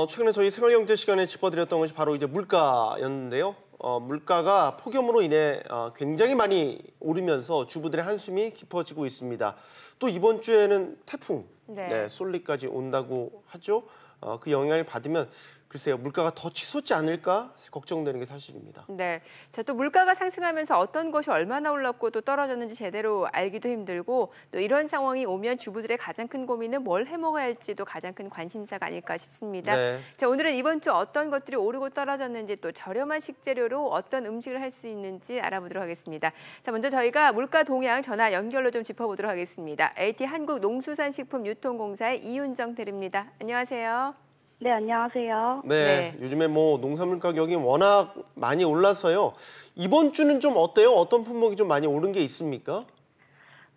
최근에 저희 생활경제 시간에 짚어드렸던 것이 바로 이제 물가였는데요. 물가가 폭염으로 인해 굉장히 많이 오르면서 주부들의 한숨이 깊어지고 있습니다. 또 이번 주에는 태풍, 솔리까지 온다고 하죠. 그 영향을 받으면 글쎄요, 물가가 더 치솟지 않을까 걱정되는 게 사실입니다. 네, 자, 또 물가가 상승하면서 어떤 것이 얼마나 올랐고 또 떨어졌는지 제대로 알기도 힘들고 또 이런 상황이 오면 주부들의 가장 큰 고민은 뭘 해먹어야 할지도 가장 큰 관심사가 아닐까 싶습니다. 네. 자, 오늘은 이번 주 어떤 것들이 오르고 떨어졌는지 또 저렴한 식재료로 어떤 음식을 할 수 있는지 알아보도록 하겠습니다. 자, 먼저 저희가 물가 동향 전화 연결로 좀 짚어보도록 하겠습니다. AT 한국농수산식품유통공사의 이윤정 대리입니다. 안녕하세요. 네, 안녕하세요. 네, 요즘에 농산물 가격이 워낙 많이 올라서요. 이번 주는 좀 어때요? 어떤 품목이 좀 많이 오른 게 있습니까?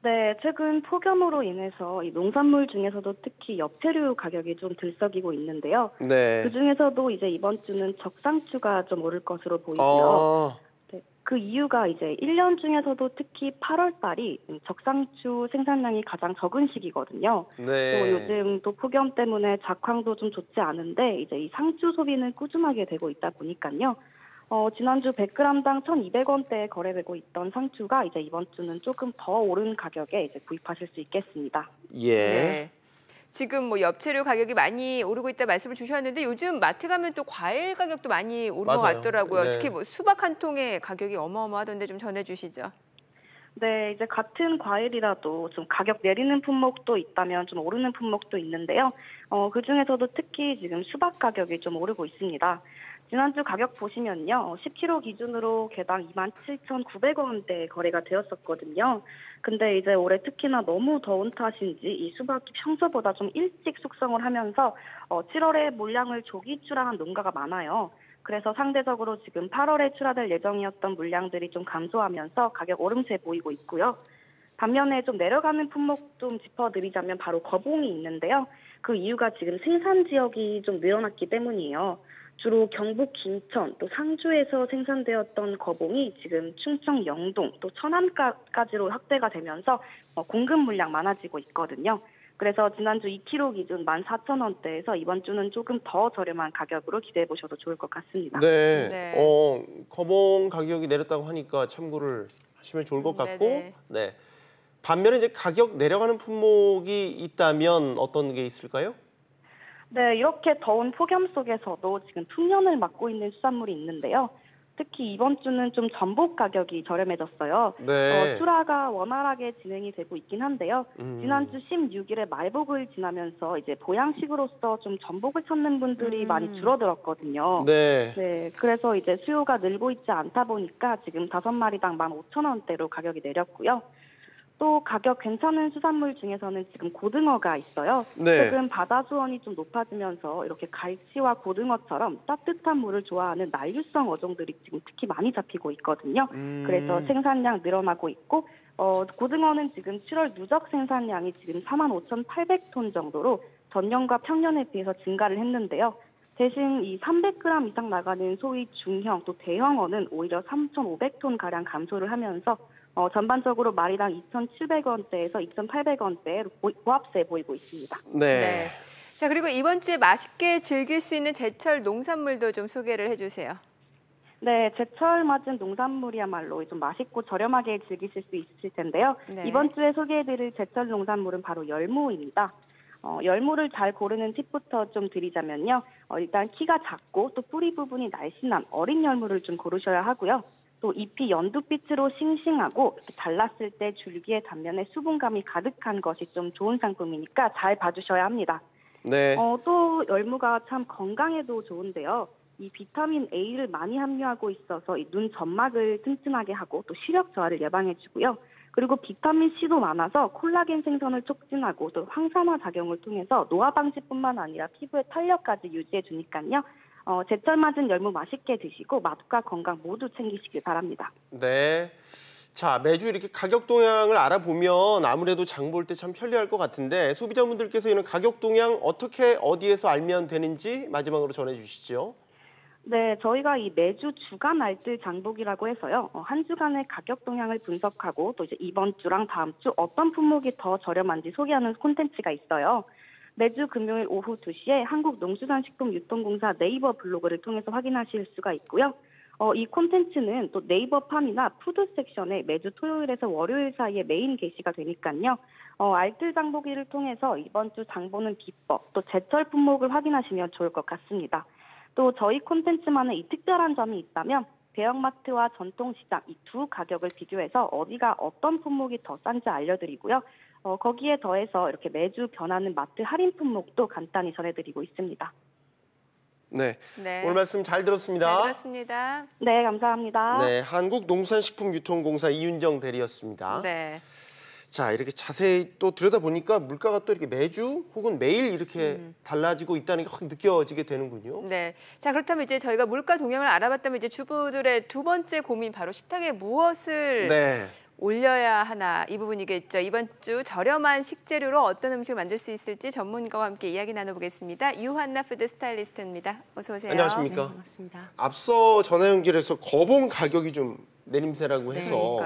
네, 최근 폭염으로 인해서 이 농산물 중에서도 특히 엽채류 가격이 좀 들썩이고 있는데요. 네. 그중에서도 이제 이번 주는 적상추가 좀 오를 것으로 보이고요. 네, 그 이유가 이제 1년 중에서도 특히 8월 달이 적상추 생산량이 가장 적은 시기거든요. 네. 또 요즘 또 폭염 때문에 작황도 좀 좋지 않은데 이제 이 상추 소비는 꾸준하게 되고 있다 보니까요. 지난주 100g당 1,200원대에 거래되고 있던 상추가 이제 이번 주는 조금 더 오른 가격에 이제 구입하실 수 있겠습니다. 예. 네. 지금 엽채류 가격이 많이 오르고 있다 말씀을 주셨는데 요즘 마트 가면 또 과일 가격도 많이 오른 것 같더라고요. 네. 특히 수박 한 통에 가격이 어마어마하던데 좀 전해주시죠. 네, 이제 같은 과일이라도 좀 가격 내리는 품목도 있다면 좀 오르는 품목도 있는데요. 그중에서도 특히 지금 수박 가격이 좀 오르고 있습니다. 지난주 가격 보시면요. 10kg 기준으로 개당 27,900원대 거래가 되었었거든요. 근데 이제 올해 특히나 너무 더운 탓인지 이 수박이 평소보다 좀 일찍 숙성을 하면서 7월에 물량을 조기 출하한 농가가 많아요. 그래서 상대적으로 지금 8월에 출하될 예정이었던 물량들이 좀 감소하면서 가격 오름세 보이고 있고요. 반면에 좀 내려가는 품목 좀 짚어드리자면 바로 거봉이 있는데요. 그 이유가 지금 생산 지역이 좀 늘어났기 때문이에요. 주로 경북 김천, 또 상주에서 생산되었던 거봉이 지금 충청 영동, 또 천안까지로 확대가 되면서 공급 물량 많아지고 있거든요. 그래서 지난주 2kg 기준 14,000원대에서 이번 주는 조금 더 저렴한 가격으로 기대해 보셔도 좋을 것 같습니다. 네. 네. 거봉 가격이 내렸다고 하니까 참고를 하시면 좋을 것 같고, 네네. 네. 반면에 이제 가격 내려가는 품목이 있다면 어떤 게 있을까요? 네, 이렇게 더운 폭염 속에서도 지금 풍년을 맞고 있는 수산물이 있는데요. 특히 이번 주는 좀 전복 가격이 저렴해졌어요. 네. 출하가 원활하게 진행이 되고 있긴 한데요. 지난주 16일에 말복을 지나면서 이제 보양식으로서 좀 전복을 찾는 분들이 많이 줄어들었거든요. 네. 네, 그래서 이제 수요가 늘고 있지 않다 보니까 지금 5마리당 15,000원대로 가격이 내렸고요. 또 가격 괜찮은 수산물 중에서는 지금 고등어가 있어요. 네. 최근 바다 수온이 좀 높아지면서 이렇게 갈치와 고등어처럼 따뜻한 물을 좋아하는 난류성 어종들이 지금 특히 많이 잡히고 있거든요. 그래서 생산량 늘어나고 있고 고등어는 지금 7월 누적 생산량이 지금 45,800톤 정도로 전년과 평년에 비해서 증가를 했는데요. 대신 이 300g 이상 나가는 소위 중형 또 대형어는 오히려 3,500톤가량 감소를 하면서 전반적으로 마리당 2,700원대에서 2,800원대로 보합세 보이고 있습니다. 네. 자, 그리고 이번 주에 맛있게 즐길 수 있는 제철 농산물도 좀 소개를 해주세요. 네, 제철 맞은 농산물이야말로 좀 맛있고 저렴하게 즐기실 수 있을 텐데요. 네. 이번 주에 소개해드릴 제철 농산물은 바로 열무입니다. 열무를 잘 고르는 팁부터 좀 드리자면요. 일단 키가 작고 또 뿌리 부분이 날씬한 어린 열무를 좀 고르셔야 하고요. 또 잎이 연두빛으로 싱싱하고 잘랐을 때 줄기의 단면에 수분감이 가득한 것이 좀 좋은 상품이니까 잘 봐주셔야 합니다. 네. 또 열무가 참 건강에도 좋은데요. 이 비타민 A를 많이 함유하고 있어서 이 눈 점막을 튼튼하게 하고 또 시력 저하를 예방해주고요. 그리고 비타민 C도 많아서 콜라겐 생성을 촉진하고 또 항산화 작용을 통해서 노화 방지뿐만 아니라 피부의 탄력까지 유지해 주니까요. 제철 맞은 열무 맛있게 드시고 맛과 건강 모두 챙기시길 바랍니다. 네. 자, 매주 이렇게 가격 동향을 알아보면 아무래도 장 볼 때 참 편리할 것 같은데 소비자분들께서 이런 가격 동향 어떻게 어디에서 알면 되는지 마지막으로 전해주시죠. 네, 저희가 이 매주 주간 알뜰 장보기라고 해서요. 한 주간의 가격 동향을 분석하고 또 이제 이번 주랑 다음 주 어떤 품목이 더 저렴한지 소개하는 콘텐츠가 있어요. 매주 금요일 오후 2시에 한국농수산식품유통공사 네이버 블로그를 통해서 확인하실 수가 있고요. 이 콘텐츠는 또 네이버 팜이나 푸드 섹션에 매주 토요일에서 월요일 사이에 메인 게시가 되니까요. 알뜰 장보기를 통해서 이번 주 장보는 비법, 또 제철 품목을 확인하시면 좋을 것 같습니다. 또 저희 콘텐츠만의 이 특별한 점이 있다면 대형마트와 전통시장 이 두 가격을 비교해서 어디가 어떤 품목이 더 싼지 알려드리고요. 거기에 더해서 이렇게 매주 변하는 마트 할인 품목도 간단히 전해드리고 있습니다. 네. 네. 오늘 말씀 잘 들었습니다. 잘 들었습니다. 네, 감사합니다. 네, 한국농산식품유통공사 이윤정 대리였습니다. 네. 자, 이렇게 자세히 또 들여다보니까 물가가 또 이렇게 매주 혹은 매일 이렇게 달라지고 있다는 게 확 느껴지게 되는군요. 네. 자, 그렇다면 이제 저희가 물가 동향을 알아봤다면 이제 주부들의 두 번째 고민 바로 식탁에 무엇을 네. 올려야 하나 이 부분이겠죠. 이번 주 저렴한 식재료로 어떤 음식을 만들 수 있을지 전문가와 함께 이야기 나눠보겠습니다. 유한나 푸드 스타일리스트입니다. 어서 오세요. 안녕하십니까? 네, 반갑습니다. 앞서 전화 연결해서 거봉 가격이 좀 내림세라고 해서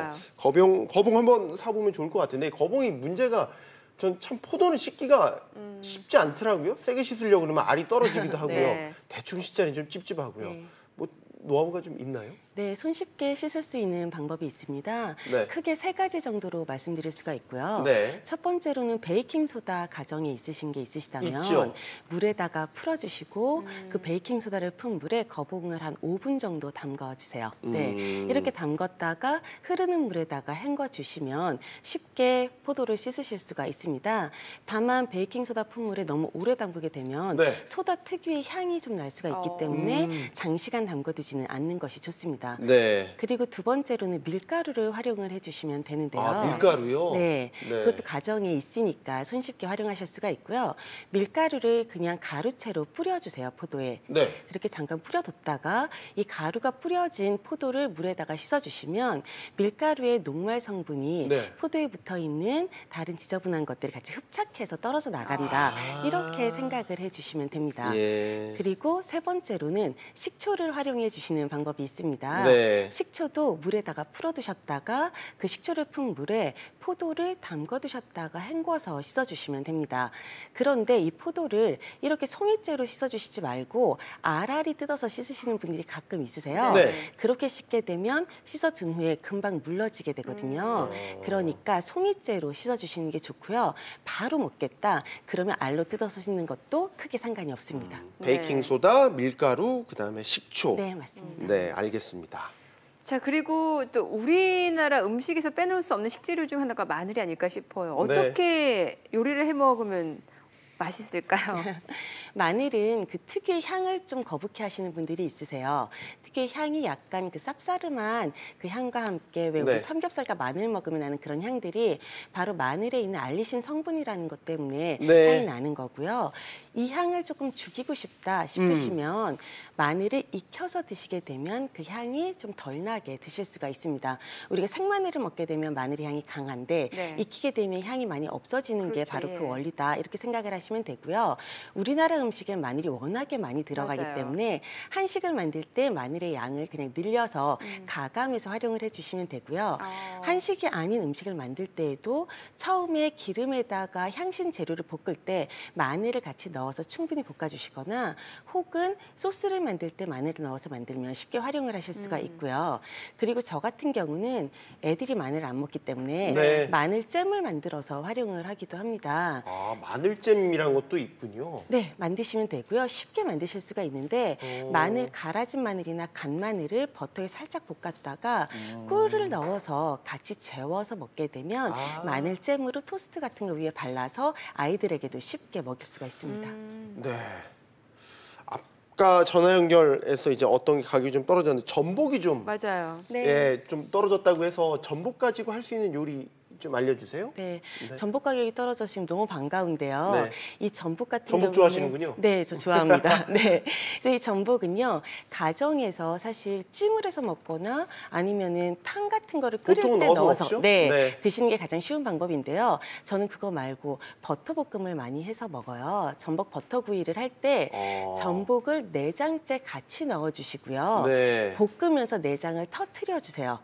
그러니까요. 거봉 한번 사보면 좋을 것 같은데 거봉이 문제가 전 참 포도는 씻기가 쉽지 않더라고요. 세게 씻으려고 그러면 알이 떨어지기도 하고요. 네. 대충 씻자니 좀 찝찝하고요. 네. 뭐 노하우가 좀 있나요? 네, 손쉽게 씻을 수 있는 방법이 있습니다. 네. 크게 3가지 정도로 말씀드릴 수가 있고요. 네. 첫 번째로는 베이킹소다 가정에 있으신 게 있으시다면 있죠. 물에다가 풀어주시고 그 베이킹소다를 푼 물에 거봉을 한 5분 정도 담가주세요. 네, 이렇게 담갔다가 흐르는 물에다가 헹궈주시면 쉽게 포도를 씻으실 수가 있습니다. 다만 베이킹소다 푼 물에 너무 오래 담그게 되면 네. 소다 특유의 향이 좀 날 수가 있기 때문에 장시간 담궈두지는 않는 것이 좋습니다. 네. 그리고 두 번째로는 밀가루를 활용을 해주시면 되는데요. 아, 밀가루요? 네. 네. 그것도 가정에 있으니까 손쉽게 활용하실 수가 있고요. 밀가루를 그냥 가루채로 뿌려주세요, 포도에. 네. 그렇게 잠깐 뿌려뒀다가 이 가루가 뿌려진 포도를 물에다가 씻어주시면 밀가루의 녹말 성분이 네. 포도에 붙어있는 다른 지저분한 것들이 같이 흡착해서 떨어져 나간다. 이렇게 생각을 해주시면 됩니다. 예. 그리고 세 번째로는 식초를 활용해 주시는 방법이 있습니다. 네. 식초도 물에다가 풀어두셨다가 그 식초를 푼 물에 포도를 담궈두셨다가 헹궈서 씻어주시면 됩니다. 그런데 이 포도를 이렇게 송이째로 씻어주시지 말고 알알이 뜯어서 씻으시는 분들이 가끔 있으세요. 네. 그렇게 씻게 되면 씻어둔 후에 금방 물러지게 되거든요. 그러니까 송이째로 씻어주시는 게 좋고요. 바로 먹겠다. 그러면 알로 뜯어서 씻는 것도 크게 상관이 없습니다. 베이킹소다, 밀가루, 그다음에 식초. 네, 맞습니다. 네, 알겠습니다. 자, 그리고 또 우리나라 음식에서 빼놓을 수 없는 식재료 중 하나가 마늘이 아닐까 싶어요. 어떻게 요리를 해 먹으면 맛있을까요? 마늘은 그 특유의 향을 좀 거북해 하시는 분들이 있으세요. 특유의 향이 약간 그 쌉싸름한 그 향과 함께 왜 우리 네. 삼겹살과 마늘 먹으면 나는 그런 향들이 바로 마늘에 있는 알리신 성분이라는 것 때문에 네. 향이 나는 거고요. 이 향을 조금 죽이고 싶다 싶으시면 마늘을 익혀서 드시게 되면 그 향이 좀 덜 나게 드실 수가 있습니다. 우리가 생마늘을 먹게 되면 마늘의 향이 강한데 네. 익히게 되면 향이 많이 없어지는 게 그렇죠. 바로 그 예. 원리다. 이렇게 생각을 하시면 되고요. 우리나라 음식엔 마늘이 워낙에 많이 들어가기 맞아요. 때문에 한식을 만들 때 마늘의 양을 그냥 늘려서 가감해서 활용을 해주시면 되고요. 한식이 아닌 음식을 만들 때에도 처음에 기름에다가 향신 재료를 볶을 때 마늘을 같이 넣어서 충분히 볶아주시거나 혹은 소스를 만들 때 마늘을 넣어서 만들면 쉽게 활용을 하실 수가 있고요. 그리고 저 같은 경우는 애들이 마늘을 안 먹기 때문에 네. 마늘잼을 만들어서 활용을 하기도 합니다. 아, 마늘잼이란 것도 있군요. 네, 만드시면 되고요. 쉽게 만드실 수가 있는데 마늘, 갈아진 마늘이나 간 마늘을 버터에 살짝 볶았다가 꿀을 넣어서 같이 재워서 먹게 되면 마늘잼으로 토스트 같은 거 위에 발라서 아이들에게도 쉽게 먹일 수가 있습니다. 네. 아까 전화 연결해서 이제 어떤 게 가격이 좀 떨어졌는데 전복이 좀, 맞아요. 네. 예, 좀 떨어졌다고 해서 전복 가지고 할 수 있는 요리 좀 알려주세요. 네, 네. 전복 가격이 떨어져서 너무 반가운데요. 네. 이 전복 같은 전복 경우는 좋아하시는군요. 네, 저 좋아합니다. 네, 그래서 이 전복은요 가정에서 사실 찜을 해서 먹거나 아니면은 탕 같은 거를 끓일 보통은 때 넣어서 넣어서 먹죠? 네, 네. 드시는 게 가장 쉬운 방법인데요. 저는 그거 말고 버터 볶음을 많이 해서 먹어요. 전복 버터 구이를 할 때 전복을 내장째 같이 넣어주시고요. 네. 볶으면서 내장을 터트려 주세요.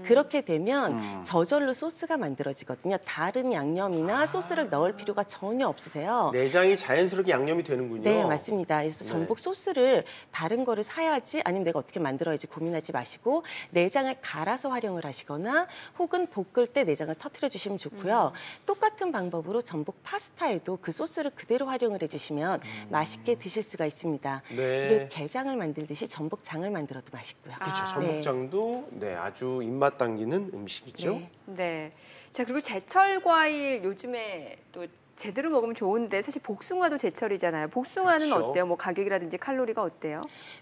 그렇게 되면 저절로 소스가 만들어지거든요. 다른 양념이나 소스를 넣을 필요가 전혀 없으세요. 내장이 자연스럽게 양념이 되는군요. 네, 맞습니다. 그래서 전복 소스를 다른 거를 사야지 아니면 내가 어떻게 만들어야지 고민하지 마시고 내장을 갈아서 활용을 하시거나 혹은 볶을 때 내장을 터트려 주시면 좋고요. 똑같은 방법으로 전복 파스타에도 그 소스를 그대로 활용을 해주시면 맛있게 드실 수가 있습니다. 네. 그리고 게장을 만들듯이 전복장을 만들어도 맛있고요. 그렇죠. 전복장도 아주 입맛 당기는 음식이죠. 네. 네. 자, 그리고 제철 과일 요즘에 또 제대로 먹으면 좋은데 사실 복숭아도 제철이잖아요. 복숭아는 그렇죠. 어때요? 뭐 가격이라든지 칼로리가 어때요?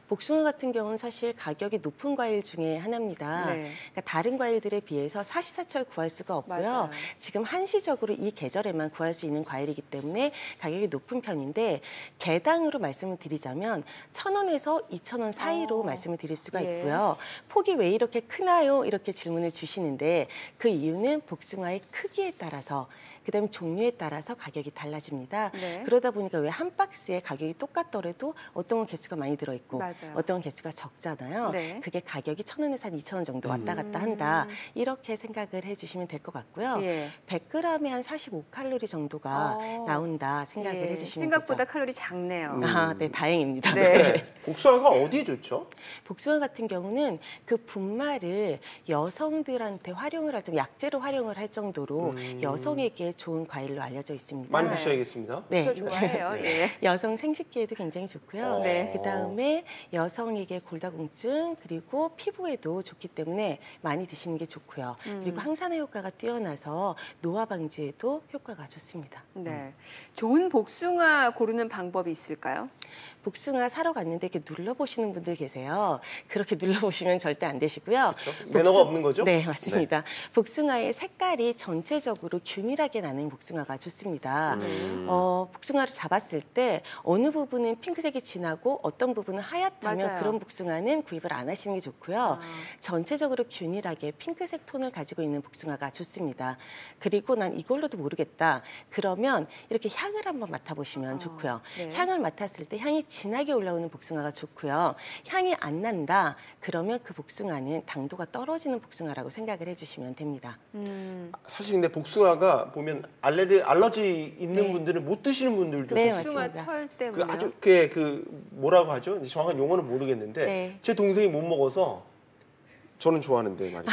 복숭아 같은 경우는 사실 가격이 높은 과일 중에 하나입니다. 네. 그러니까 다른 과일들에 비해서 사시사철 구할 수가 없고요. 맞아요. 지금 한시적으로 이 계절에만 구할 수 있는 과일이기 때문에 가격이 높은 편인데 개당으로 말씀을 드리자면 1,000원에서 2,000원 사이로 말씀을 드릴 수가 예. 있고요. 폭이 왜 이렇게 크나요? 이렇게 질문을 주시는데 그 이유는 복숭아의 크기에 따라서 그다음에 종류에 따라서 가격이 달라집니다. 네. 그러다 보니까 왜 한 박스에 가격이 똑같더라도 어떤 건 개수가 많이 들어있고 맞아요. 어떤 건 개수가 적잖아요. 네. 그게 가격이 1,000원에서 한 2,000원 정도 왔다 갔다 한다. 이렇게 생각을 해주시면 될 것 같고요. 예. 100g에 한 45칼로리 정도가 나온다 생각을 예, 해주시면 생각보다 되죠. 칼로리 작네요. 아, 네, 다행입니다. 네. 복숭아가 어디에 좋죠? 복숭아 같은 경우는 그 분말을 여성들한테 활용을 할 정도, 약재로 활용을 할 정도로 여성에게 좋은 과일로 알려져 있습니다. 많이 드셔야겠습니다. 네. 저 좋아해요. 예. 여성 생식기에도 굉장히 좋고요. 네. 그다음에 여성에게 골다공증 그리고 피부에도 좋기 때문에 많이 드시는 게 좋고요. 그리고 항산화 효과가 뛰어나서 노화 방지에도 효과가 좋습니다. 네. 좋은 복숭아 고르는 방법이 있을까요? 복숭아 사러 갔는데 이렇게 눌러보시는 분들 계세요. 그렇게 눌러보시면 절대 안 되시고요. 그렇죠. 매너가 없는 거죠? 네, 맞습니다. 복숭아의 색깔이 전체적으로 균일하게 나는 복숭아가 좋습니다. 복숭아를 잡았을 때 어느 부분은 핑크색이 진하고 어떤 부분은 하얗다면 맞아요. 그런 복숭아는 구입을 안 하시는 게 좋고요. 전체적으로 균일하게 핑크색 톤을 가지고 있는 복숭아가 좋습니다. 그리고 난 이걸로도 모르겠다. 그러면 이렇게 향을 한번 맡아보시면 좋고요. 네. 향을 맡았을 때 향이 진하게 올라오는 복숭아가 좋고요. 향이 안 난다. 그러면 그 복숭아는 당도가 떨어지는 복숭아라고 생각을 해주시면 됩니다. 사실 근데 복숭아가 보면 알러지 있는 네. 분들은 못 드시는 분들도 네, 복숭아 복숭아 맞습니다. 털 그 때문에. 아주 그 뭐라고 하죠? 이제 정확한 용어는 모르겠는데 네. 제 동생이 못 먹어서 저는 좋아하는데 말이죠.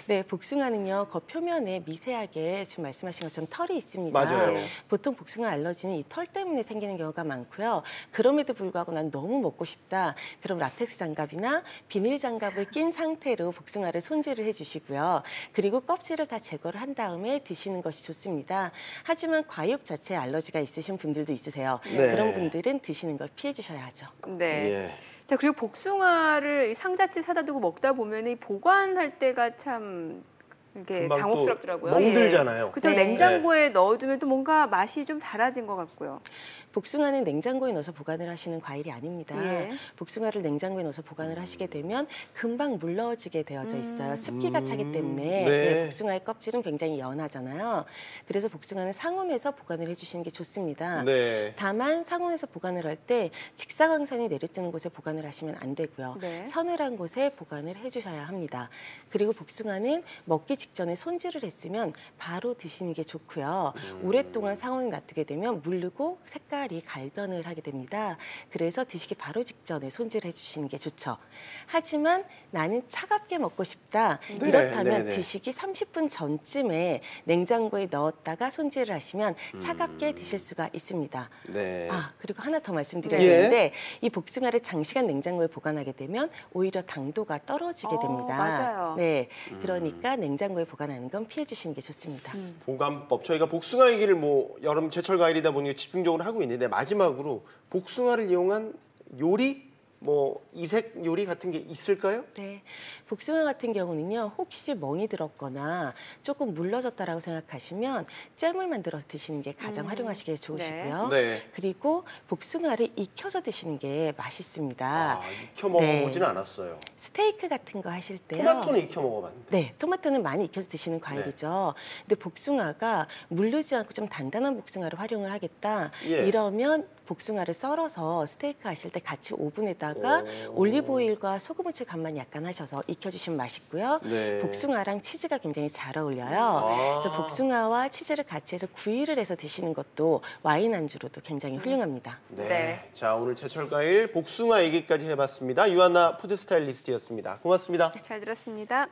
네, 복숭아는요, 겉표면에 미세하게 지금 말씀하신 것처럼 털이 있습니다. 맞아요. 보통 복숭아 알러지는 이 털 때문에 생기는 경우가 많고요. 그럼에도 불구하고 난 너무 먹고 싶다. 그럼 라텍스 장갑이나 비닐 장갑을 낀 상태로 복숭아를 손질을 해주시고요. 그리고 껍질을 다 제거를 한 다음에 드시는 것이 좋습니다. 하지만 과육 자체에 알러지가 있으신 분들도 있으세요. 네. 그런 분들은 드시는 걸 피해 주셔야 하죠. 네. 예. 자, 그리고 복숭아를 이 상자째 사다 두고 먹다 보면 이 보관할 때가 참 이게 금방 또 당혹스럽더라고요. 멍들잖아요. 그렇다고 네. 냉장고에 넣어두면 또 뭔가 맛이 좀 달라진 것 같고요. 복숭아는 냉장고에 넣어서 보관을 하시는 과일이 아닙니다. 예. 복숭아를 냉장고에 넣어서 보관을 하시게 되면 금방 물러지게 되어져 있어요. 습기가 차기 때문에 네. 네, 복숭아의 껍질은 굉장히 연하잖아요. 그래서 복숭아는 상온에서 보관을 해주시는 게 좋습니다. 네. 다만 상온에서 보관을 할 때 직사광선이 내려뜨는 곳에 보관을 하시면 안 되고요. 네. 서늘한 곳에 보관을 해주셔야 합니다. 그리고 복숭아는 먹기 직전에 손질을 했으면 바로 드시는 게 좋고요. 오랫동안 상온에 놔두게 되면 물르고 색깔이 갈변을 하게 됩니다. 그래서 드시기 바로 직전에 손질해 주시는 게 좋죠. 하지만 나는 차갑게 먹고 싶다. 네, 이렇다면 네, 네. 드시기 30분 전쯤에 냉장고에 넣었다가 손질을 하시면 차갑게 드실 수가 있습니다. 네. 아, 그리고 하나 더 말씀드려야 네. 되는데 이 복숭아를 장시간 냉장고에 보관하게 되면 오히려 당도가 떨어지게 됩니다. 맞아요. 네, 그러니까 냉장고에 보관하는 건 피해 주시는 게 좋습니다. 보관법 저희가 복숭아 얘기를 뭐 여름 제철 과일이다 보니까 집중적으로 하고 있는데 마지막으로 복숭아를 이용한 요리 뭐 이색 요리 같은 게 있을까요? 네, 복숭아 같은 경우는요, 혹시 멍이 들었거나 조금 물러졌다라고 생각하시면 잼을 만들어서 드시는 게 가장 활용하시기에 좋으시고요. 네. 그리고 복숭아를 익혀서 드시는 게 맛있습니다. 아, 익혀 먹어보지는 네. 않았어요. 스테이크 같은 거 하실 때요. 토마토는 익혀 먹어봤는데. 네, 토마토는 많이 익혀서 드시는 과일이죠. 근데 복숭아가 물르지 않고 좀 단단한 복숭아를 활용을 하겠다. 예. 이러면 복숭아를 썰어서 스테이크 하실 때 같이 오븐에다가 올리브 오일과 소금 후추 간만 약간 하셔서 익혀주시면 맛있고요. 네. 복숭아랑 치즈가 굉장히 잘 어울려요. 그래서 복숭아와 치즈를 같이 해서 구이를 해서 드시는 것도 와인 안주로도 굉장히 훌륭합니다. 네. 네. 자, 오늘 제철 과일 복숭아 얘기까지 해봤습니다. 유한나 푸드 스타일리스트였습니다. 고맙습니다. 잘 들었습니다.